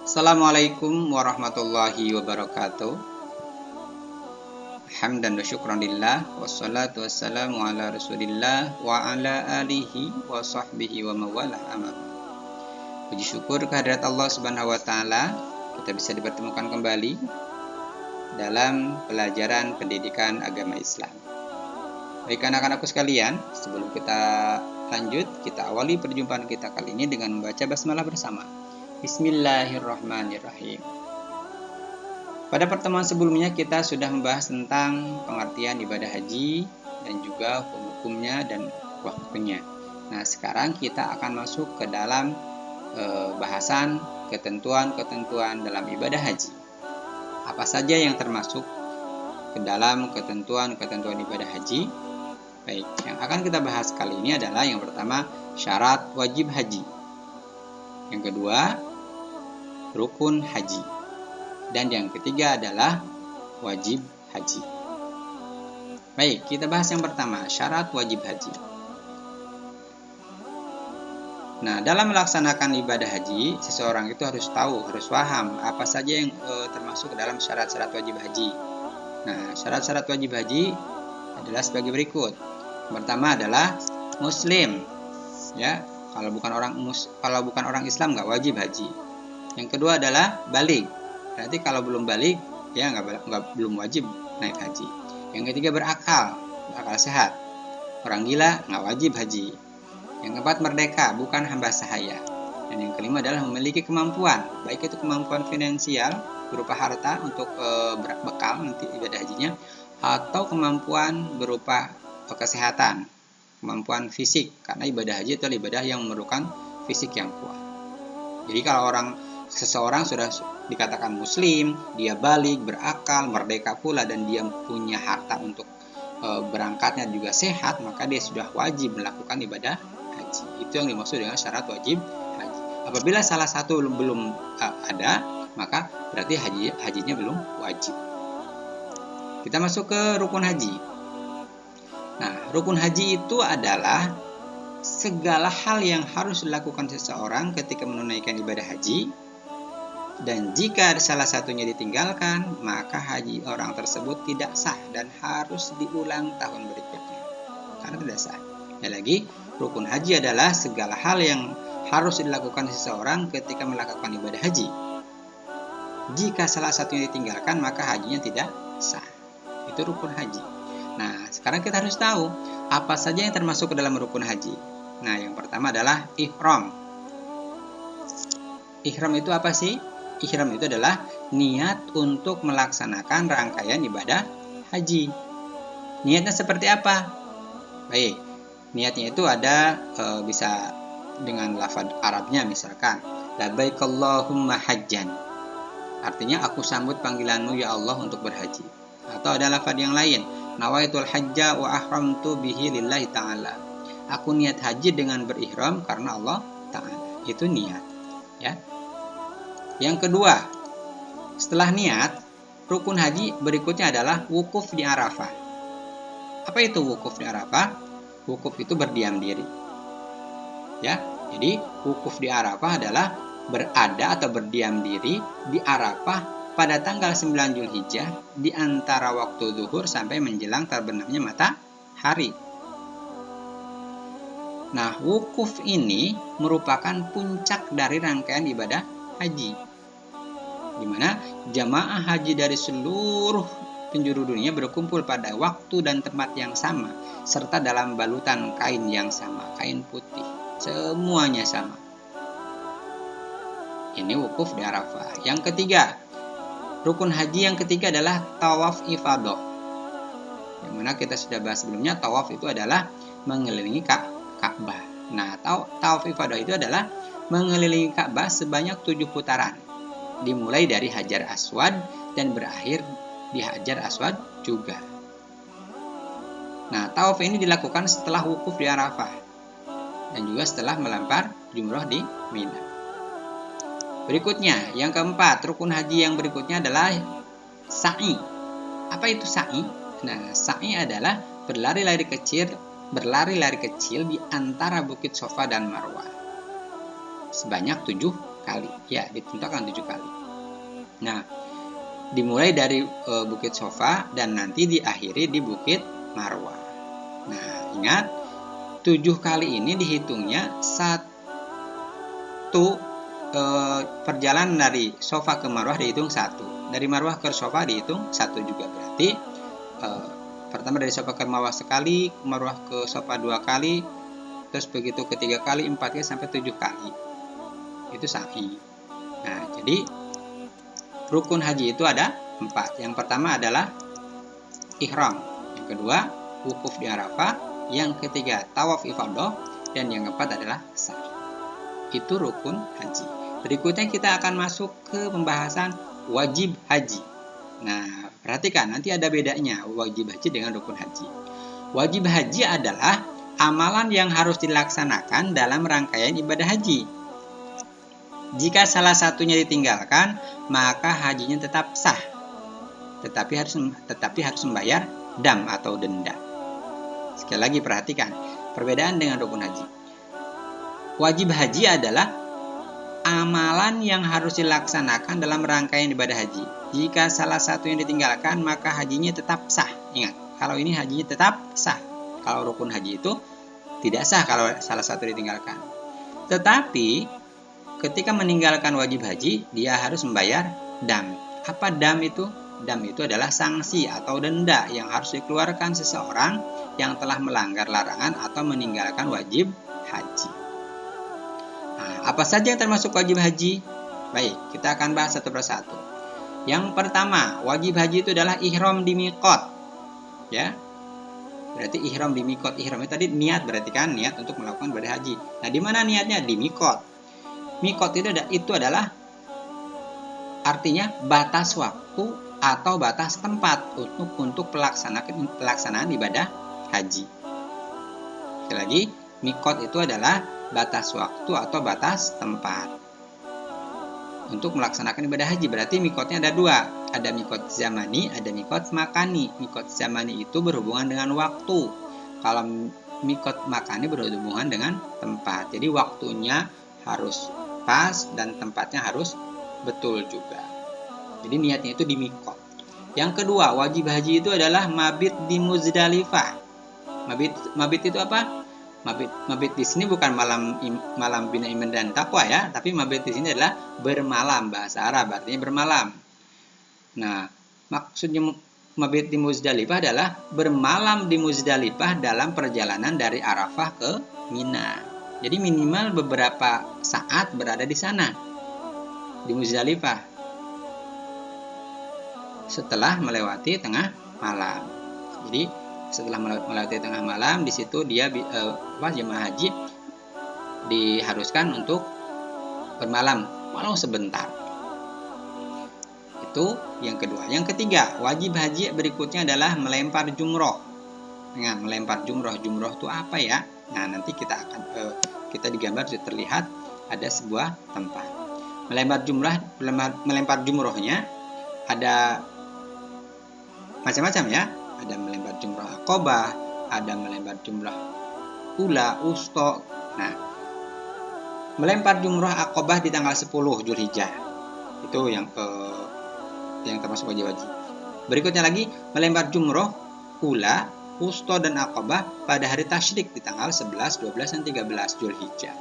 Assalamualaikum warahmatullahi wabarakatuh. Hamdan wa syukran lillah, wassalatu wassalamu ala rasulillah wa ala alihi wa sahbihi wa mawalah amal. Puji syukur kehadirat Allah subhanahu wa ta'ala, kita bisa dipertemukan kembali dalam pelajaran pendidikan agama Islam. Baik anak-anakku sekalian, sebelum kita lanjut, kita awali perjumpaan kita kali ini dengan membaca basmalah bersama. Bismillahirrahmanirrahim. Pada pertemuan sebelumnya kita sudah membahas tentang pengertian ibadah haji dan juga hukum-hukumnya dan waktunya. Nah, sekarang kita akan masuk ke dalam bahasan ketentuan-ketentuan dalam ibadah haji. Apa saja yang termasuk ke dalam ketentuan-ketentuan ibadah haji? Baik, yang akan kita bahas kali ini adalah yang pertama, syarat wajib haji. Yang kedua, rukun haji. Dan yang ketiga adalah wajib haji. Baik, kita bahas yang pertama, syarat wajib haji. Nah, dalam melaksanakan ibadah haji, seseorang itu harus tahu, harus paham apa saja yang termasuk dalam syarat-syarat wajib haji. Nah, syarat-syarat wajib haji adalah sebagai berikut. Pertama adalah muslim. Ya, kalau bukan orang Islam nggak wajib haji. Yang kedua adalah baligh. Berarti kalau belum baligh, ya belum wajib naik haji. Yang ketiga berakal sehat. Orang gila nggak wajib haji. Yang keempat merdeka, bukan hamba sahaya. Dan yang kelima adalah memiliki kemampuan, baik itu kemampuan finansial berupa harta untuk bekal nanti ibadah hajinya, atau kemampuan berupa kesehatan, kemampuan fisik, karena ibadah haji itu adalah ibadah yang memerlukan fisik yang kuat. Jadi kalau seseorang sudah dikatakan muslim, dia baligh, berakal, merdeka pula, dan dia punya harta untuk berangkatnya juga sehat, maka dia sudah wajib melakukan ibadah haji. Itu yang dimaksud dengan syarat wajib haji. Apabila salah satu belum ada, maka berarti hajinya belum wajib. Kita masuk ke rukun haji. Nah, rukun haji itu adalah segala hal yang harus dilakukan seseorang ketika menunaikan ibadah haji, dan jika salah satunya ditinggalkan, maka haji orang tersebut tidak sah dan harus diulang tahun berikutnya karena tidak sah. Dan lagi, rukun haji adalah segala hal yang harus dilakukan seseorang ketika melakukan ibadah haji. Jika salah satunya ditinggalkan, maka hajinya tidak sah. Itu rukun haji. Nah, sekarang kita harus tahu apa saja yang termasuk ke dalam rukun haji. Nah, yang pertama adalah ihram. Ihram itu apa sih? Ihram itu adalah niat untuk melaksanakan rangkaian ibadah haji. Niatnya seperti apa? Baik, niatnya itu ada bisa dengan lafaz Arabnya, misalkan labbaik Allahumma hajjan. Artinya aku sambut panggilanmu ya Allah untuk berhaji. Atau ada lafaz yang lain, nawaitul hajja wa ahramtu bihi lillahi ta'ala. Aku niat haji dengan berihram karena Allah Ta'ala. Itu niat, ya. Yang kedua, setelah niat, rukun haji berikutnya adalah wukuf di Arafah. Apa itu wukuf di Arafah? Wukuf itu berdiam diri. Ya, jadi wukuf di Arafah adalah berada atau berdiam diri di Arafah pada tanggal 9 Zulhijjah di antara waktu zuhur sampai menjelang terbenamnya matahari. Nah, wukuf ini merupakan puncak dari rangkaian ibadah haji, di mana jamaah haji dari seluruh penjuru dunia berkumpul pada waktu dan tempat yang sama, serta dalam balutan kain yang sama, kain putih, semuanya sama. Ini wukuf di Arafah. Yang ketiga, rukun haji yang ketiga adalah tawaf ifadah, yang mana kita sudah bahas sebelumnya. Tawaf itu adalah mengelilingi Ka'bah. Nah, tawaf ifadah itu adalah mengelilingi Ka'bah sebanyak 7 putaran, dimulai dari Hajar Aswad dan berakhir di Hajar Aswad juga. Nah, tawaf ini dilakukan setelah wukuf di Arafah dan juga setelah melempar jumrah di Mina. Berikutnya, yang keempat, rukun haji yang berikutnya adalah sa'i. Apa itu sa'i? Nah, sa'i adalah berlari-lari kecil di antara Bukit Sofa dan Marwah sebanyak 7 kali. Ya, ditentukan 7 kali. Nah, dimulai dari Bukit Sofa dan nanti diakhiri di Bukit Marwah. Nah, ingat 7 kali ini dihitungnya satu perjalanan dari Sofa ke Marwah dihitung 1. Dari Marwah ke Sofa dihitung 1 juga. Berarti pertama dari Sofa ke Marwah sekali, Marwah ke Sofa 2 kali, terus begitu ke 3 kali, 4 kali sampai 7 kali. Itu sa'i. Nah, jadi rukun haji itu ada 4. Yang pertama adalah ihram, yang kedua wukuf di Arafah, yang ketiga tawaf ifadah, dan yang keempat adalah sa'i. Itu rukun haji. Berikutnya kita akan masuk ke pembahasan wajib haji. Nah, perhatikan nanti ada bedanya wajib haji dengan rukun haji. Wajib haji adalah amalan yang harus dilaksanakan dalam rangkaian ibadah haji. Jika salah satunya ditinggalkan, maka hajinya tetap sah. Tetapi harus membayar dam atau denda. Sekali lagi perhatikan perbedaan dengan rukun haji. Wajib haji adalah amalan yang harus dilaksanakan dalam rangkaian ibadah haji. Jika salah satu yang ditinggalkan, maka hajinya tetap sah. Ingat, kalau ini hajinya tetap sah. Kalau rukun haji itu tidak sah kalau salah satu ditinggalkan. Tetapi ketika meninggalkan wajib haji, dia harus membayar dam. Apa dam itu? Dam itu adalah sanksi atau denda yang harus dikeluarkan seseorang yang telah melanggar larangan atau meninggalkan wajib haji. Nah, apa saja yang termasuk wajib haji? Baik, kita akan bahas satu persatu. Yang pertama, wajib haji itu adalah ihram di miqat. Ya. Berarti ihram di miqat. Ihram itu tadi niat, berarti kan niat untuk melakukan ibadah haji. Nah, di mana niatnya? Di miqat. Miqat itu adalah artinya batas waktu atau batas tempat untuk pelaksanaan ibadah haji. Sekali lagi, miqat itu adalah batas waktu atau batas tempat untuk melaksanakan ibadah haji. Berarti miqatnya ada 2. Ada miqat zamani, ada miqat makani. Miqat zamani itu berhubungan dengan waktu. Kalau miqat makani berhubungan dengan tempat. Jadi waktunya harus pas dan tempatnya harus betul juga. Jadi niatnya itu di miqat. Yang kedua, wajib haji itu adalah mabit di Muzdalifah. Mabit itu apa? Mabit di sini bukan malam bina iman dan takwa ya, tapi mabit di sini adalah bermalam, bahasa Arab artinya bermalam. Nah, maksudnya mabit di Muzdalifah adalah bermalam di Muzdalifah dalam perjalanan dari Arafah ke Mina. Jadi minimal beberapa saat berada di sana, di Muzdalifah, setelah melewati tengah malam. Jadi setelah melewati tengah malam, di situ dia jemaah haji diharuskan untuk bermalam walau sebentar. Itu yang kedua. Yang ketiga, wajib haji berikutnya adalah melempar jumroh. Nah, melempar jumroh itu apa ya? Nah, nanti kita digambar terlihat ada sebuah tempat. Melempar jumrohnya ada macam-macam ya. Ada melempar jumrah Aqabah, ada melempar jumrah Ula, Usto. Nah, melempar jumrah Aqabah di tanggal 10 Zulhijjah. Itu yang termasuk wajib haji. Berikutnya lagi melempar jumrah Ula, Usto dan Aqabah pada hari tasyrik di tanggal 11, 12 dan 13 Zulhijjah.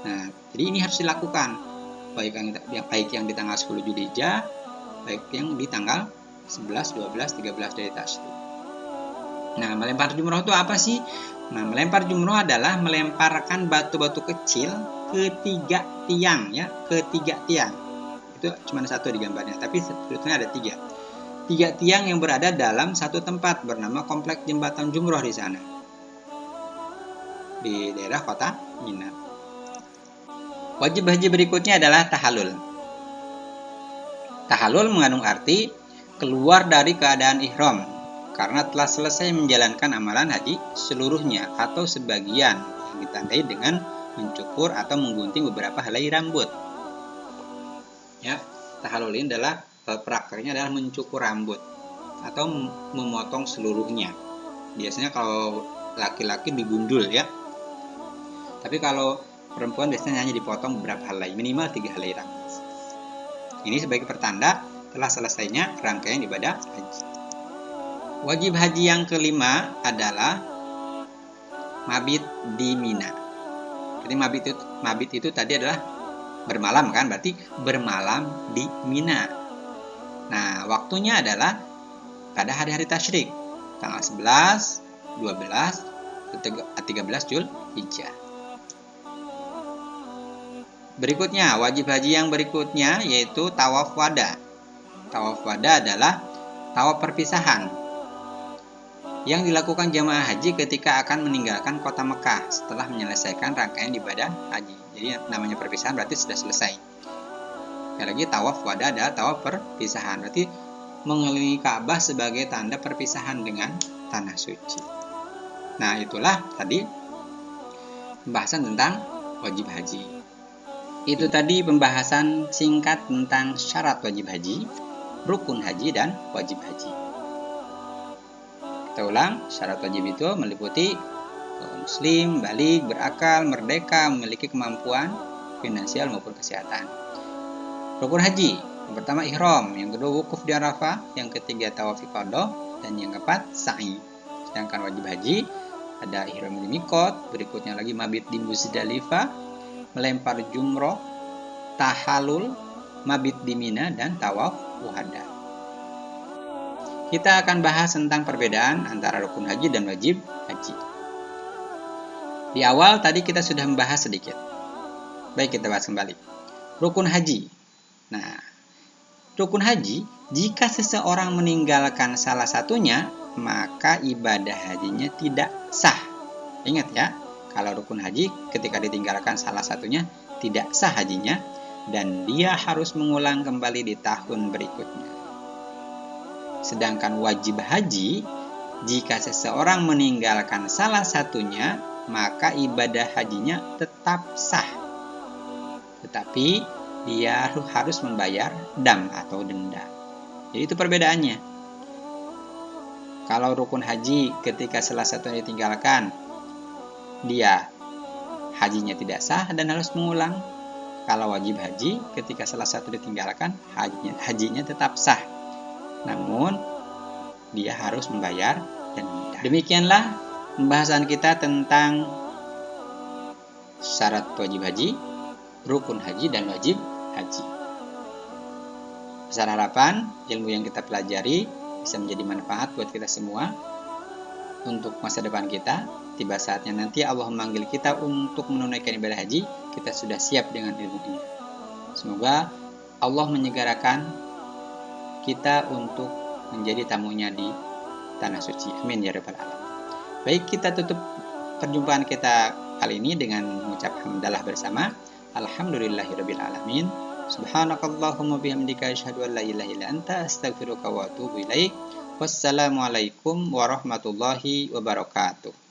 Nah, jadi ini harus dilakukan baik yang di tanggal 10 Zulhijjah, baik yang di tanggal 11, 12, 13 dari tasyrik. Nah, melempar jumroh itu apa sih? Nah, melempar jumroh adalah melemparkan batu-batu kecil ke 3 tiang ya, ke 3 tiang. Itu cuma satu di gambarnya, tapi sebetulnya ada 3. 3 tiang yang berada dalam satu tempat bernama Kompleks Jembatan Jumroh di sana. Di daerah kota Mina. Wajib haji berikutnya adalah tahallul. Tahallul mengandung arti keluar dari keadaan ihram karena telah selesai menjalankan amalan haji seluruhnya atau sebagian, yang ditandai dengan mencukur atau menggunting beberapa helai rambut. Ya, tahallul ini adalah prakteknya adalah mencukur rambut atau memotong seluruhnya. Biasanya kalau laki-laki digundul ya. Tapi kalau perempuan biasanya hanya dipotong beberapa helai, minimal 3 helai rambut. Ini sebagai pertanda telah selesainya rangkaian ibadah haji. Wajib haji yang kelima adalah mabit di Mina. Jadi mabit itu tadi adalah bermalam kan, berarti bermalam di Mina. Nah, waktunya adalah pada hari-hari tasyrik, tanggal 11, 12, 13 Zulhijjah. Berikutnya, wajib haji yang berikutnya yaitu tawaf wada. Tawaf wada adalah tawaf perpisahan yang dilakukan jamaah haji ketika akan meninggalkan kota Mekah setelah menyelesaikan rangkaian ibadah haji. Jadi namanya perpisahan berarti sudah selesai. Sekali lagi, tawaf wada adalah tawaf perpisahan, berarti mengelilingi Ka'bah sebagai tanda perpisahan dengan tanah suci. Nah, itulah tadi pembahasan tentang wajib haji. Itu tadi pembahasan singkat tentang syarat wajib haji, rukun haji, dan wajib haji. Kita ulang, syarat wajib itu meliputi muslim, baligh, berakal, merdeka, memiliki kemampuan finansial maupun kesehatan. Rukun haji, yang pertama ihram, yang kedua wukuf di Arafah, yang ketiga tawaf ifadah, dan yang keempat sa'i. Sedangkan wajib haji ada ihram di miqat, berikutnya lagi mabit di Muzdalifah, melempar jumroh, tahalul, mabit di Mina, dan tawaf wada. Kita akan bahas tentang perbedaan antara rukun haji dan wajib haji. Di awal tadi kita sudah membahas sedikit. Baik, kita bahas kembali. Rukun haji. Nah, rukun haji, jika seseorang meninggalkan salah satunya, maka ibadah hajinya tidak sah. Ingat ya, kalau rukun haji ketika ditinggalkan salah satunya tidak sah hajinya dan dia harus mengulang kembali di tahun berikutnya. Sedangkan wajib haji, jika seseorang meninggalkan salah satunya, maka ibadah hajinya tetap sah. Tetapi dia harus membayar dam atau denda. Jadi itu perbedaannya. Kalau rukun haji ketika salah satunya ditinggalkan, dia hajinya tidak sah dan harus mengulang. Kalau wajib haji ketika salah satu ditinggalkan, hajinya tetap sah, namun dia harus membayar denda. Demikianlah pembahasan kita tentang syarat wajib haji, rukun haji, dan wajib haji. Besar harapan ilmu yang kita pelajari bisa menjadi manfaat buat kita semua untuk masa depan kita. Tiba saatnya nanti Allah memanggil kita untuk menunaikan ibadah haji, kita sudah siap dengan ilmunya. Semoga Allah menyegerakan kita untuk menjadi tamunya di tanah suci. Amin ya rabbal alamin. Baik, kita tutup perjumpaan kita kali ini dengan mengucap hamdalah bersama. Alhamdulillahirabbil alamin. Subhanakallahumma bihamdika asyhadu an la ilaha illa anta astaghfiruka wa atubu ilaik. Wassalamualaikum warahmatullahi wabarakatuh.